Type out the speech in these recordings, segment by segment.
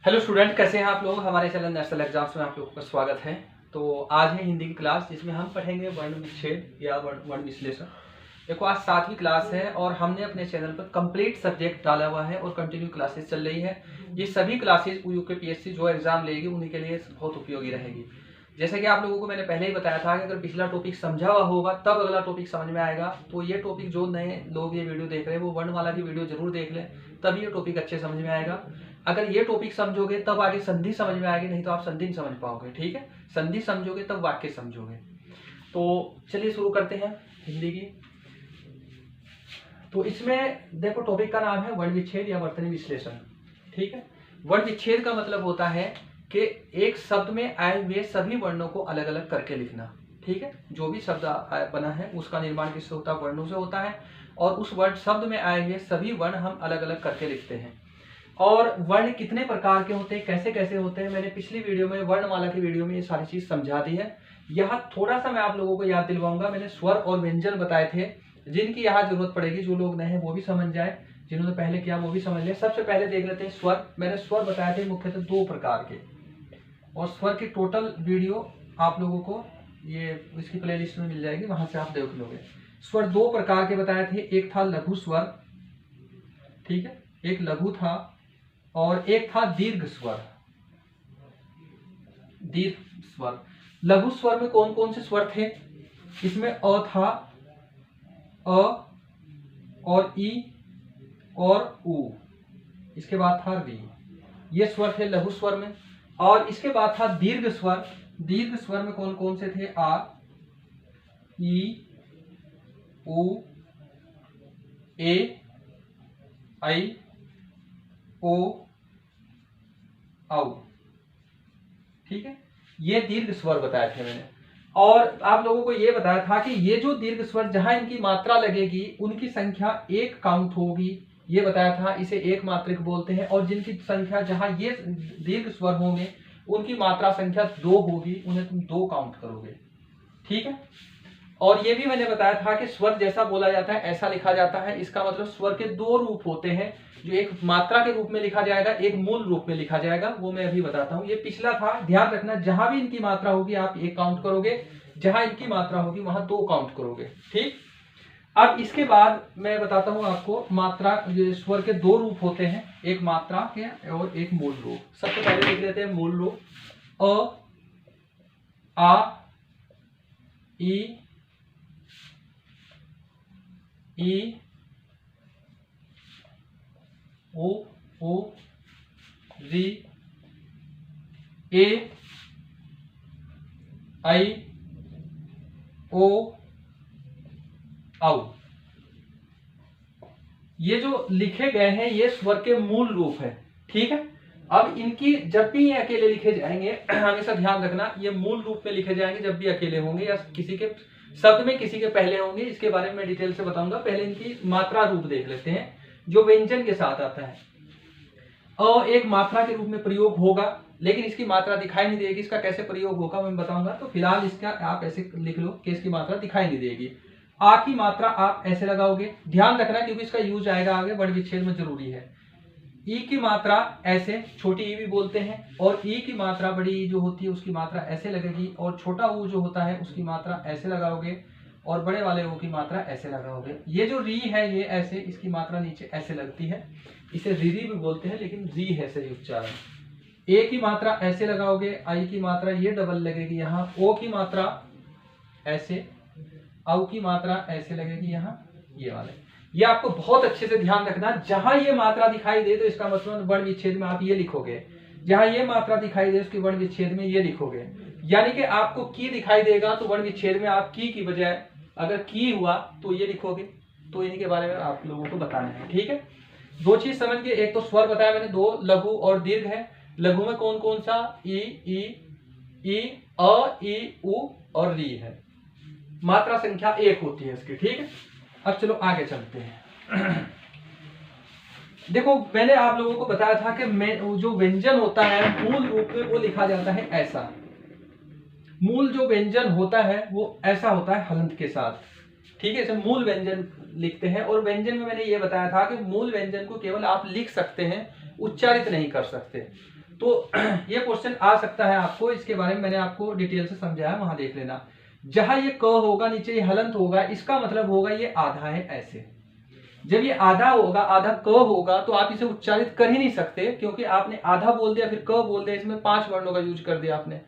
Hello student, कैसे हैं आप लोग। हमारे चैनल नेशनल एग्जाम्स में आप लोगों का स्वागत है। तो आज है हिंदी की क्लास, जिसमें हम पढ़ेंगे वर्ण विच्छेद या वर्ण विश्लेषण। देखो, आज 7वीं क्लास है और हमने अपने चैनल पर कंप्लीट सब्जेक्ट डाला हुआ है और कंटिन्यू क्लासेस चल रही है। ये सभी क्लासेस यूकेपीएससी जो एग्जाम लेगी उन्हीं के लिए बहुत उपयोगी रहेगी। जैसे कि आप लोगों को मैंने पहले ही बताया था कि अगर पिछला टॉपिक समझा हुआ होगा तब अगला टॉपिक समझ में आएगा। तो ये टॉपिक जो नए लोग ये वीडियो देख रहे हैं वो वर्णमाला की वीडियो जरूर देख लें, तभी ये टॉपिक अच्छे समझ में आएगा। अगर ये टॉपिक समझोगे तब आगे संधि समझ में आएगी, नहीं तो आप संधि नहीं समझ पाओगे। ठीक है, संधि समझोगे तब वाक्य समझोगे। तो चलिए शुरू करते हैं हिंदी की। तो इसमें देखो, टॉपिक का नाम है वर्ण विच्छेद या वर्तनी विश्लेषण। ठीक है, वर्ण विच्छेद का मतलब होता है कि एक शब्द में आए हुए सभी वर्णों को अलग अलग करके लिखना। ठीक है, जो भी शब्द बना है उसका निर्माण किससे होता है? वर्णों से होता है। और उस वर्ण शब्द में आए हुए सभी वर्ण हम अलग अलग करके लिखते हैं। और वर्ण कितने प्रकार के होते हैं, कैसे कैसे होते हैं, मैंने पिछली वीडियो में वर्णमाला की वीडियो में ये सारी चीज समझा दी है। यहाँ थोड़ा सा मैं आप लोगों को याद दिलवाऊंगा। मैंने स्वर और व्यंजन बताए थे, जिनकी यहाँ जरूरत पड़ेगी। जो लोग नए हैं वो भी समझ जाए, जिन्होंने पहले किया वो भी समझ ले। सबसे पहले देख लेते हैं स्वर। मैंने स्वर बताए थे मुख्यतः 2 प्रकार के, और स्वर की टोटल वीडियो आप लोगों को ये इसकी प्लेलिस्ट में मिल जाएगी, वहां से आप देख लोगे। स्वर 2 प्रकार के बताए थे। एक था लघु स्वर, ठीक है, एक लघु था, और एक था दीर्घ स्वर। दीर्घ स्वर, लघु स्वर में कौन कौन से स्वर थे? इसमें अ था, अ और ई और उ। इसके बाद था री। ये स्वर थे लघु स्वर में। और इसके बाद था दीर्घ स्वर। दीर्घ स्वर में कौन कौन से थे? आ, ई, उ, ए, आई, ओ, औ। ठीक है, ये दीर्घ स्वर बताए थे मैंने। और आप लोगों को ये बताया था कि ये जो दीर्घ स्वर जहां इनकी मात्रा लगेगी उनकी संख्या 1 काउंट होगी, ये बताया था। इसे एक मात्रिक बोलते हैं। और जिनकी संख्या जहां ये दीर्घ स्वर होंगे उनकी मात्रा संख्या 2 होगी, उन्हें तुम 2 काउंट करोगे। ठीक है, और ये भी मैंने बताया था कि स्वर जैसा बोला जाता है ऐसा लिखा जाता है। इसका मतलब स्वर के 2 रूप होते हैं, जो एक मात्रा के रूप में लिखा जाएगा, एक मूल रूप में लिखा जाएगा। वो मैं अभी बताता हूँ। ये पिछला था, ध्यान रखना। जहां भी इनकी मात्रा होगी आप 1 काउंट करोगे, जहां इनकी मात्रा होगी वहां 2 काउंट करोगे। ठीक, अब इसके बाद मैं बताता हूं आपको मात्रा। स्वर के 2 रूप होते हैं, एक मात्रा के और एक मूल रूप। सबसे पहले देख लेते हैं मूल रूप। अ, आ, ई, ओ, री, ए, आई, ओ, औ। ये जो लिखे गए हैं ये स्वर के मूल रूप है। ठीक है, अब इनकी जब भी ये अकेले लिखे जाएंगे, हमेशा ध्यान रखना, ये मूल रूप में लिखे जाएंगे जब भी अकेले होंगे या किसी के शब्द में किसी के पहले होंगे। इसके बारे में मैं डिटेल से बताऊंगा। पहले इनकी मात्रा रूप देख लेते हैं जो व्यंजन के साथ आता है। अ एक मात्रा के रूप में प्रयोग होगा, लेकिन इसकी मात्रा दिखाई नहीं देगी। इसका कैसे प्रयोग होगा मैं बताऊंगा। तो फिलहाल इसका आप ऐसे लिख लो कि इसकी मात्रा दिखाई नहीं देगी। आ की मात्रा आप ऐसे लगाओगे, ध्यान रखना क्योंकि इसका यूज आएगा आगे, वर्ण विच्छेद में जरूरी है। ई की मात्रा ऐसे, छोटी ई भी बोलते हैं। और ई की मात्रा, बड़ी ई जो होती है उसकी मात्रा ऐसे लगेगी, और छोटा ऊ जो होता है उसकी मात्रा ऐसे लगाओगे, और बड़े वाले ऊ की मात्रा ऐसे लगाओगे। ये जो री है ये ऐसे, इसकी मात्रा नीचे ऐसे लगती है। इसे री भी बोलते हैं, लेकिन री है सही उच्चारण। ए की मात्रा ऐसे लगाओगे, आई की मात्रा ये डबल लगेगी यहाँ, ओ की मात्रा ऐसे, औ की मात्रा ऐसे लगेगी यहाँ, ये वाले। ये आपको बहुत अच्छे से ध्यान रखना। जहां ये मात्रा दिखाई दे तो इसका मतलब वर्ण विच्छेद में आप ये लिखोगे। जहां ये मात्रा दिखाई दे उसकी वर्ण विच्छेद में ये लिखोगे। यानी कि आपको की दिखाई देगा तो वर्ण विच्छेद में आप की बजाय अगर की हुआ तो ये लिखोगे। तो इन्हीं के बारे में आप लोगों को बताना है। ठीक है, 2 चीज समझ के, एक तो स्वर बताया मैंने 2, लघु और दीर्घ है। लघु में कौन कौन सा? ई, अ, ई, उ और री है। मात्रा संख्या 1 होती है इसकी। ठीक है, अब चलो आगे चलते हैं। देखो, मैंने आप लोगों को बताया था कि जो व्यंजन होता है मूल रूप में वो लिखा जाता है ऐसा। मूल जो व्यंजन होता है वो ऐसा होता है हलंत के साथ। ठीक है, इसे मूल व्यंजन लिखते हैं। और व्यंजन में मैंने ये बताया था कि मूल व्यंजन को केवल आप लिख सकते हैं, उच्चारित नहीं कर सकते। तो ये क्वेश्चन आ सकता है आपको, इसके बारे में मैंने आपको डिटेल से समझाया, वहां देख लेना। जहां ये क होगा नीचे ये हलंत होगा, इसका मतलब होगा ये आधा है ऐसे। जब ये आधा होगा, आधा क होगा, तो आप इसे उच्चारित कर ही नहीं सकते, क्योंकि आपने आधा बोल दिया फिर क बोल दिया, इसमें 5 वर्णों का यूज कर दिया आपने।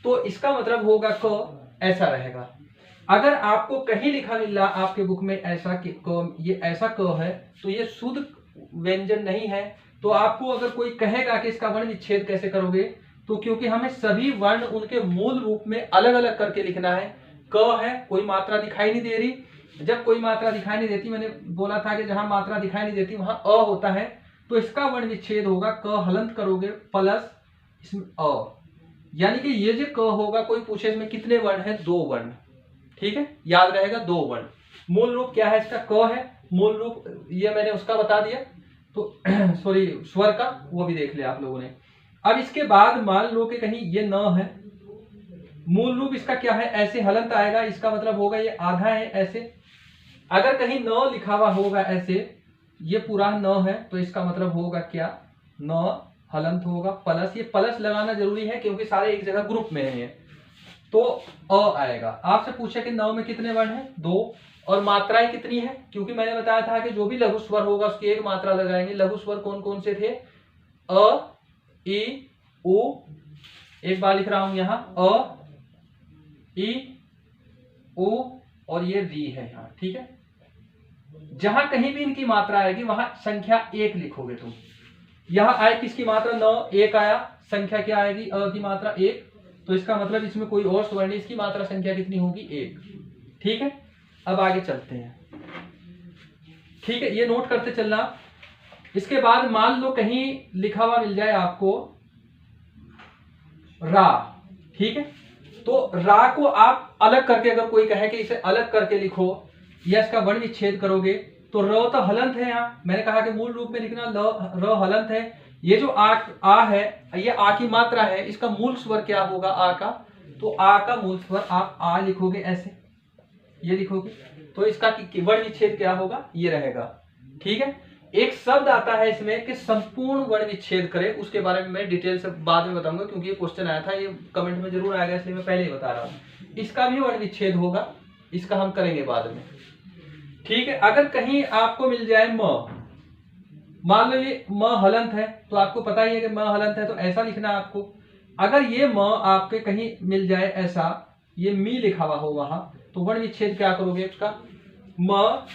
तो इसका मतलब होगा क, ऐसा रहेगा। अगर आपको कहीं लिखा मिल रहा आपके बुक में ऐसा कि क, ये ऐसा क है, तो ये शुद्ध व्यंजन नहीं है। तो आपको अगर कोई कहेगा कि इसका वर्ण विच्छेद कैसे करोगे, तो क्योंकि हमें सभी वर्ण उनके मूल रूप में अलग अलग करके लिखना है। क है, कोई मात्रा दिखाई नहीं दे रही, जब कोई मात्रा दिखाई नहीं देती, मैंने बोला था कि जहां मात्रा दिखाई नहीं देती वहां अ होता है, तो इसका वर्ण विच्छेद होगा क हलंत करोगे प्लस इसमें अ, यानी कि ये जो क होगा, कोई पूछे इसमें कितने वर्ण है, 2 वर्ण। ठीक है, याद रहेगा 2 वर्ण। मूल रूप क्या है इसका, क है मूल रूप, ये मैंने उसका बता दिया। तो सॉरी स्वर का वो भी देख लिया आप लोगों ने। अब इसके बाद मान लो कि कहीं ये न है, मूल रूप इसका क्या है, ऐसे हलंत आएगा, इसका मतलब होगा ये आधा है ऐसे। अगर कहीं न लिखा हुआ होगा ऐसे, ये पूरा न है, तो इसका मतलब होगा क्या, न हलंत होगा प्लस, ये प्लस लगाना जरूरी है क्योंकि सारे एक जगह ग्रुप में है, तो अ आएगा। आपसे पूछे कि न में कितने वर्ण है, 2, और मात्राएं कितनी है, क्योंकि मैंने बताया था कि जो भी लघु स्वर होगा उसकी एक मात्रा लगाएंगे। लघु स्वर कौन कौन से थे, अ, ई, उ, एक बार लिख रहा हूं यहां, अ, ई, उ और ये री है यहाँ। ठीक है, जहां कहीं भी इनकी मात्रा आएगी वहां संख्या 1 लिखोगे तुम। यहां आए किसकी मात्रा, न, 1 आया, संख्या क्या आएगी, अ की मात्रा 1, तो इसका मतलब इसमें कोई और स्वर नहीं, इसकी मात्रा संख्या कितनी होगी, 1। ठीक है, अब आगे चलते हैं। ठीक है, ये नोट करते चलना। इसके बाद मान लो कहीं लिखा हुआ मिल जाए आपको रा। ठीक है, तो रा को आप अलग करके, अगर कोई कहे कि इसे अलग करके लिखो या इसका वर्ण विच्छेद करोगे, तो र तो हलंत है। यहाँ मैंने कहा कि मूल रूप में लिखना र हलंत है। ये जो आ है, ये आ की मात्रा है, इसका मूल स्वर क्या होगा, आ का, तो आ का मूल स्वर आप आ लिखोगे ऐसे, ये लिखोगे, तो इसका वर्ण विच्छेद क्या होगा, ये रहेगा। ठीक है, एक शब्द आता है इसमें कि संपूर्ण वर्ण विच्छेद करे, उसके बारे में मैं डिटेल से बाद में बताऊंगा, क्योंकि ये क्वेश्चन आया था, ये कमेंट में जरूर आएगा, इसलिए मैं पहले ही बता रहा हूं। इसका भी वर्ण विच्छेद होगा, इसका हम करेंगे बाद में। ठीक है, अगर कहीं आपको मिल जाए म, मान लो ये म हलंत है, तो आपको पता ही है कि म हलंत है, तो ऐसा लिखना आपको। अगर ये म आपके कहीं मिल जाए ऐसा, ये मी लिखा हुआ हो वहां, तो वर्ण विच्छेद क्या करोगे, उसका म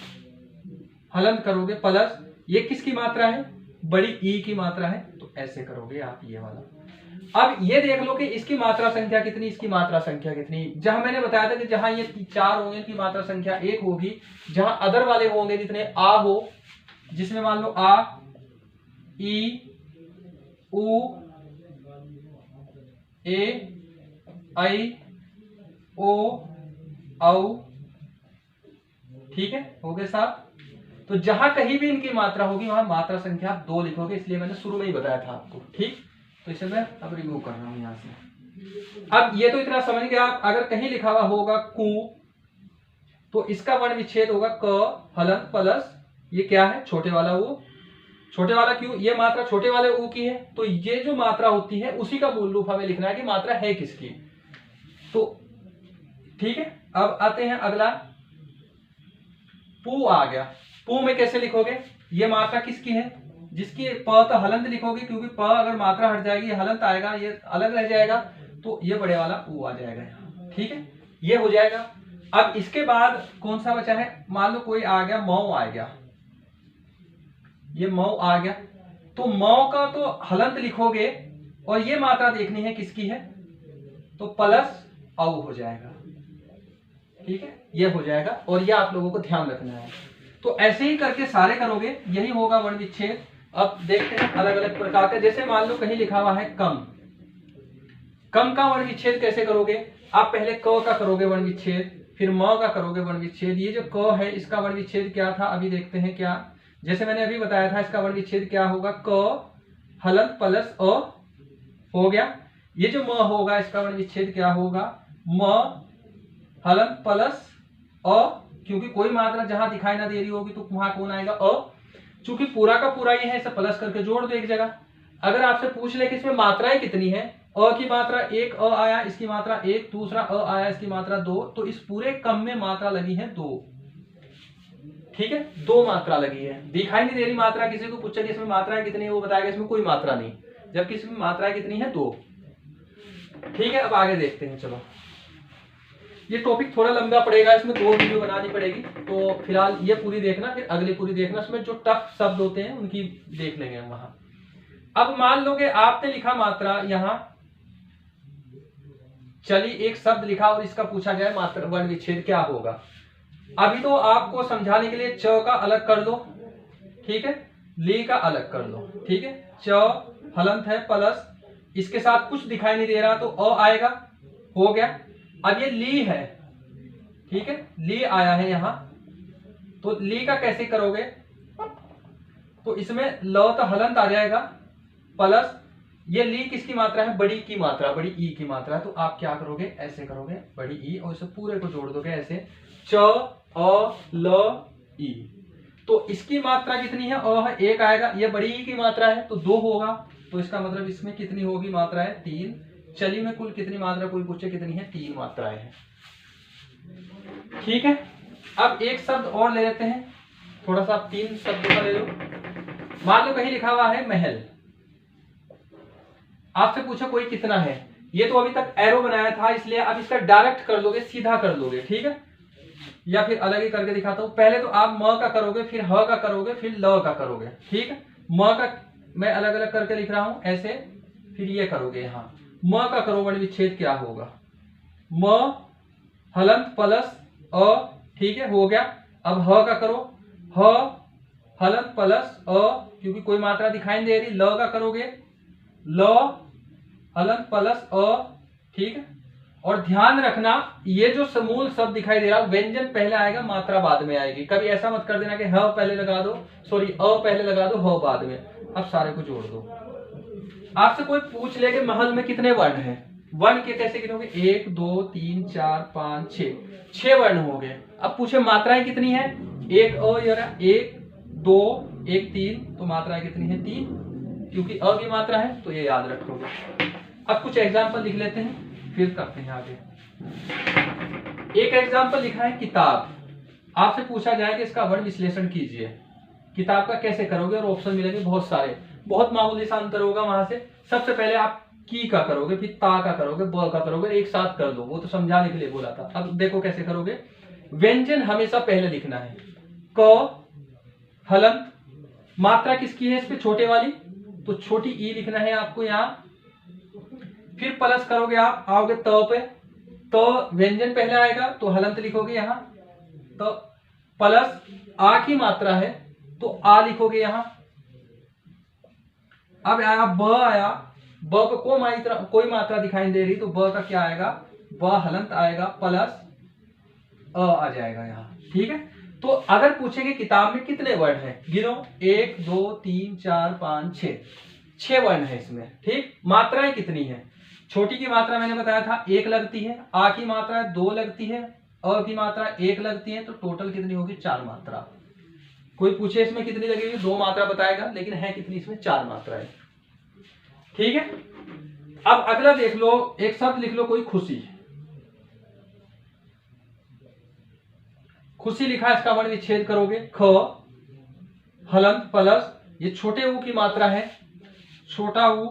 हलंत करोगे प्लस, ये किसकी मात्रा है, बड़ी ई की मात्रा है, तो ऐसे करोगे आप ये वाला। अब ये देख लो कि इसकी मात्रा संख्या कितनी, इसकी मात्रा संख्या कितनी। जहां मैंने बताया था कि जहां ये 4 होंगे इनकी मात्रा संख्या 1 होगी, जहां अदर वाले होंगे जितने आ हो, जिसमें मान लो आ, ई, उ, ए, आई, ओ, औ। ठीक है, हो गए साहब। तो जहां कहीं भी इनकी मात्रा होगी वहां मात्रा संख्या 2 लिखोगे, इसलिए मैंने शुरू में ही बताया था आपको। ठीक, तो इसे मैं अब रिमूव कर रहा हूं यहां से। अब ये तो इतना समझ गया आप। अगर कहीं लिखा हुआ होगा कु, तो इसका वर्ण विच्छेद होगा क हलंत प्लस, ये क्या है, छोटे वाला उ। छोटे वाला क्यों, ये मात्रा छोटे वाले उ की है, तो ये जो मात्रा होती है उसी का मूल रूप हमें लिखना है कि मात्रा है किसकी। तो ठीक है, अब आते हैं अगला, पू आ गया। पू में कैसे लिखोगे, ये मात्रा किसकी है, जिसकी प तो हलंत लिखोगे, क्योंकि प अगर मात्रा हट जाएगी ये हलंत आएगा, ये अलग रह जाएगा, तो ये बड़े वाला ऊ आ जाएगा यहाँ। ठीक है, ये हो जाएगा। अब इसके बाद कौन सा बचा है, मान लो कोई आ गया, मऊ आ गया, ये मऊ आ गया, तो मऊ का तो हलंत लिखोगे और ये मात्रा देखनी है किसकी है, तो प्लस औ हो जाएगा। ठीक है, ये हो जाएगा, और ये आप लोगों को ध्यान रखना है। तो ऐसे ही करके सारे करोगे, यही होगा वर्ण विच्छेद। अब देखते हैं अलग अलग प्रकार का। जैसे मान लो कहीं लिखा हुआ है कम, कम का वर्ण विच्छेद कैसे करोगे, आप पहले क का करोगे वर्ण विच्छेद, फिर म का करोगे वर्ण विच्छेद। ये जो क है इसका वर्ण विच्छेद क्या था, अभी देखते हैं क्या। जैसे मैंने अभी बताया था, इसका वर्ण विच्छेद क्या होगा, क हलंत प्लस अ हो गया। ये जो म होगा इसका वर्ण विच्छेद क्या होगा, म हलंत प्लस अ क्योंकि कोई मात्रा जहां दिखाई ना दे रही होगी तो वहां कौन आएगा, अ। चूंकि पूरा का पूरा ये है, इसे प्लस करके जोड़ दो एक जगह। अगर आपसे पूछ ले कि इसमें मात्राएं कितनी है, अ की मात्रा एक, अ आया इसकी मात्रा एक, दूसरा अ आया इसकी मात्रा दो, तो इस पूरे कम में मात्रा लगी है दो। ठीक है, दो मात्रा लगी है। दिखाई नहीं दे रही मात्रा, किसी को पूछे कि इसमें मात्राएं कितनी है, वो बताएगा इसमें कोई मात्रा नहीं, जबकि इसमें मात्राएं कितनी है, दो। ठीक है, अब आगे देखते हैं। चलो, ये टॉपिक थोड़ा लंबा पड़ेगा, इसमें 2 वीडियो बनानी पड़ेगी, तो फिलहाल ये पूरी देखना, फिर अगली पूरी देखना। इसमें जो टफ शब्द होते हैं उनकी देख लेंगे हम वहां। अब मान लो कि आपने लिखा मात्रा यहां, चलिए एक शब्द लिखा और इसका पूछा गया मात्रा वर्ण विच्छेद क्या होगा। अभी तो आपको समझाने के लिए च का अलग कर लो, ठीक है, ली का अलग कर लो, ठीक है। च हलंत है प्लस, इसके साथ कुछ दिखाई नहीं दे रहा तो अ आएगा, हो गया। अब ये ली है, ठीक है, ली आया है यहां, तो ली का कैसे करोगे, तो इसमें ल तो हलंत आ जाएगा प्लस ये ली किसकी मात्रा है, बड़ी की मात्रा, बड़ी ई की मात्रा, तो आप क्या करोगे, ऐसे करोगे बड़ी ई और इसे पूरे को जोड़ दोगे ऐसे, च अ ल ई। तो इसकी मात्रा कितनी है, अ है, एक आएगा, ये बड़ी ई की मात्रा है तो दो होगा, तो इसका मतलब इसमें कितनी होगी मात्राएं, तीन। चलिए में कुल कितनी मात्रा, कोई पूछे कितनी है, 3 मात्राएं हैं। ठीक है, अब एक शब्द और ले लेते हैं, थोड़ा सा 3 शब्दों का ले लो। मान लो कहीं लिखा हुआ है महल, आपसे पूछो कोई कितना है, ये तो अभी तक एरो बनाया था इसलिए अब इसका डायरेक्ट कर लोगे, सीधा कर लोगे, ठीक है, या फिर अलग ही करके दिखाता हूं। पहले तो आप म का करोगे, फिर ह का करोगे, फिर ल का करोगे, ठीक है। म का मैं अलग अलग करके लिख रहा हूं ऐसे, फिर ये करोगे यहां। म का करो वर्ण विच्छेद क्या होगा, म हलंत प्लस अ, ठीक है, हो गया। अब ह का करो, ह हलंत प्लस अ, क्योंकि कोई मात्रा दिखाई नहीं दे रही। ल का करोगे, ल हलंत प्लस अ, ठीक है। और ध्यान रखना ये जो समूल शब्द दिखाई दे रहा है, व्यंजन पहले आएगा मात्रा बाद में आएगी। कभी ऐसा मत कर देना कि ह पहले लगा दो, सॉरी अ पहले लगा दो, ह बाद में। अब सारे को जोड़ दो। आपसे कोई पूछ ले कि महल में कितने वर्ण हैं, वर्ण के कैसे गिनोगे, 1 2 3 4 5 6, 6 वर्ण हो गए। अब पूछे मात्राएं कितनी है, एक अ, 1 2 1 3, तो मात्राएं कितनी है, 3, क्योंकि अ की मात्रा है, तो ये याद रखोगे। अब कुछ एग्जाम्पल लिख लेते हैं, फिर करते हैं आगे। एक एग्जाम्पल लिखा है किताब, आपसे पूछा जाए कि इसका वर्ण विश्लेषण कीजिए। किताब का कैसे करोगे, और ऑप्शन मिलेंगे बहुत सारे, बहुत मामूली सा अंतर होगा वहां से। सबसे पहले आप की का करोगे, फिर ता का करोगे, ब का करोगे, एक साथ कर दो, वो तो समझाने के लिए बोला था। अब देखो कैसे करोगे। व्यंजन हमेशा पहले लिखना है, क हलंत, मात्रा किसकी है इस पे, छोटे वाली, तो छोटी ई लिखना है आपको यहाँ। फिर प्लस करोगे, आप आओगे त पे, तो व्यंजन पहले आएगा तो हलंत लिखोगे यहाँ, तो प्लस आ की मात्रा है तो आ लिखोगे यहाँ। अब आया ब, आया ब को कोई मात्रा दिखाई दे रही, तो ब का क्या आएगा, ब हलंत आएगा प्लस अ आ जाएगा यहाँ, ठीक है। तो अगर पूछेंगे किताब में कितने वर्ण हैं, गिनो, 1 2 3 4 5 6, 6 वर्ण है इसमें, ठीक। मात्राएं कितनी है, छोटी की मात्रा मैंने बताया था 1 लगती है, आ की मात्रा 2 लगती है, अ की मात्रा 1 लगती है, तो टोटल कितनी होगी, 4 मात्रा। कोई पूछे इसमें कितनी लगेगी, 2 मात्रा बताएगा, लेकिन है कितनी इसमें, 4 मात्राएं, ठीक है। अब अगला देख लो, एक शब्द लिख लो कोई, खुशी। खुशी लिखा, इसका वर्ण विच्छेद करोगे, ख हलंत प्लस ये छोटे ऊ की मात्रा है, छोटा ऊ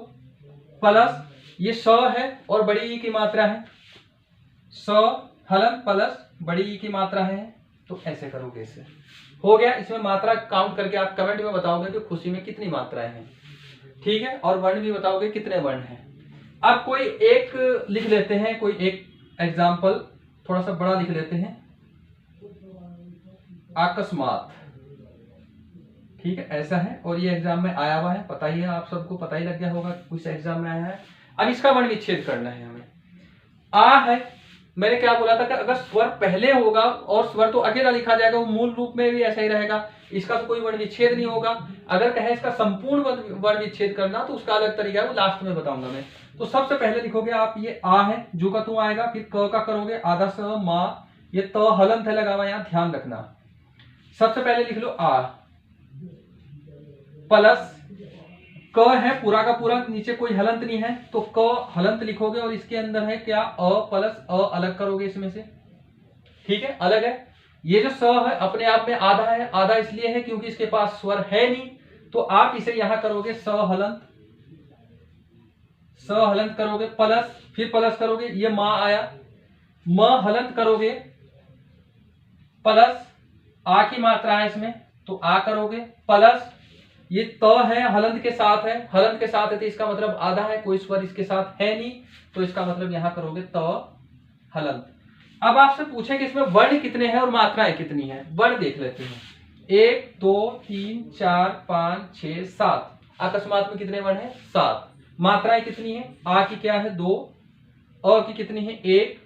प्लस ये स है और बड़ी ई की मात्रा है, स हलंत प्लस बड़ी ई की मात्रा है, तो ऐसे करोगे, इसे हो गया। इसमें मात्रा काउंट करके आप कमेंट में बताओगे कि खुशी में कितनी मात्राएं हैं, ठीक है, और वर्ण भी बताओगे कितने वर्ण हैं। अब कोई एक लिख लेते हैं, कोई एक एग्जाम्पल थोड़ा सा बड़ा लिख लेते हैं, अकस्मात, ठीक है, ऐसा है, और ये एग्जाम में आया हुआ है, पता ही है, आप सबको पता ही लग गया होगा कुछ एग्जाम में आया है। अब इसका वर्ण विच्छेद करना है हमें। आ है, मैंने क्या बोला था कि अगर स्वर पहले होगा और स्वर तो अकेला लिखा जाएगा, वो मूल रूप में भी ऐसा ही रहेगा, इसका तो कोई वर्ण विच्छेद नहीं होगा। अगर कहे इसका संपूर्ण वर्ण विच्छेद करना, तो उसका अलग तरीका है, वो लास्ट में बताऊंगा मैं। तो सबसे पहले लिखोगे आप, ये आ है, जो का तू आएगा, फिर क का करोगे, आधा स, मा, ये तो हलंत है लगा हुआ, यहाँ ध्यान रखना। सबसे पहले लिख लो आ प्लस क है पूरा का पूरा, नीचे कोई हलंत नहीं है तो क हलंत लिखोगे और इसके अंदर है क्या अ प्लस अ अलग करोगे इसमें से, ठीक है, अलग है। ये जो स है अपने आप में आधा है, आधा इसलिए है क्योंकि इसके पास स्वर है नहीं, तो आप इसे यहां करोगे स हलंत करोगे, प्लस फिर प्लस करोगे, ये मां आया, म हलंत करोगे, प्लस आ की मात्रा है इसमें तो आ करोगे, प्लस ये त है हलंत के साथ है, हलंत के साथ है तो इसका मतलब आधा है, कोई स्वर इसके साथ है नहीं, तो इसका मतलब यहां करोगे त हलंत। अब आपसे पूछे कि इसमें वर्ण कितने हैं और मात्राएं कितनी हैं, वर्ण देख लेते हैं। 1 2 3 4 5 6 7, अकस्मात में कितने वर्ण हैं 7। मात्राएं कितनी है, आ की क्या है 2, अ की कितनी है 1,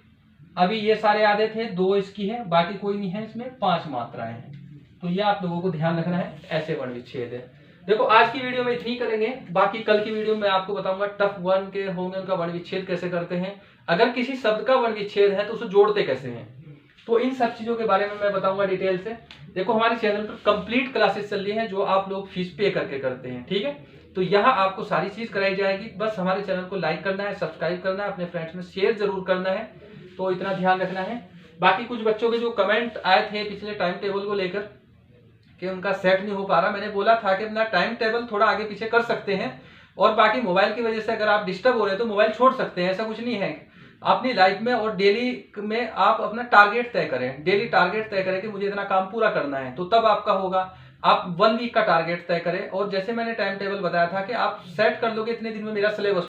अभी ये सारे आधे थे 2 इसकी है, बाकी कोई नहीं है, इसमें 5 मात्राएं हैं। तो ये आप लोगों को ध्यान रखना है, ऐसे वर्ण विच्छेद है। देखो आज की वीडियो में इतनी करेंगे, बाकी कल की वीडियो में आपको बताऊंगा टफ वन के होंगे उनका वर्ण विच्छेद कैसे करते हैं, अगर किसी शब्द का वर्ण विच्छेद है तो उसे जोड़ते कैसे हैं, तो इन सब चीजों के बारे में मैं बताऊंगा डिटेल से। देखो हमारे चैनल पर कंप्लीट क्लासेस चल रही हैं जो आप लोग फीस पे करके करते हैं, ठीक है, तो यहाँ आपको सारी चीज कराई जाएगी। बस हमारे चैनल को लाइक करना है, सब्सक्राइब करना है, अपने फ्रेंड्स में शेयर जरूर करना है, तो इतना ध्यान रखना है। बाकी कुछ बच्चों के जो कमेंट आए थे पिछले टाइम टेबल को लेकर कि उनका सेट नहीं हो पा रहा, मैंने बोला था कि अपना टाइम टेबल थोड़ा आगे पीछे कर सकते हैं, और बाकी मोबाइल की वजह से अगर आप डिस्टर्ब हो रहे हैं तो मोबाइल छोड़ सकते हैं, ऐसा कुछ नहीं है। अपनी लाइफ में और डेली में आप अपना टारगेट तय करें, डेली टारगेट तय करें कि मुझे इतना काम पूरा करना है, तो तब आपका होगा। आप 1 वीक का टारगेट तय करें, और जैसे मैंने टाइम टेबल बताया था कि आप सेट कर लोगे इतने दिन में मेरा सिलेबस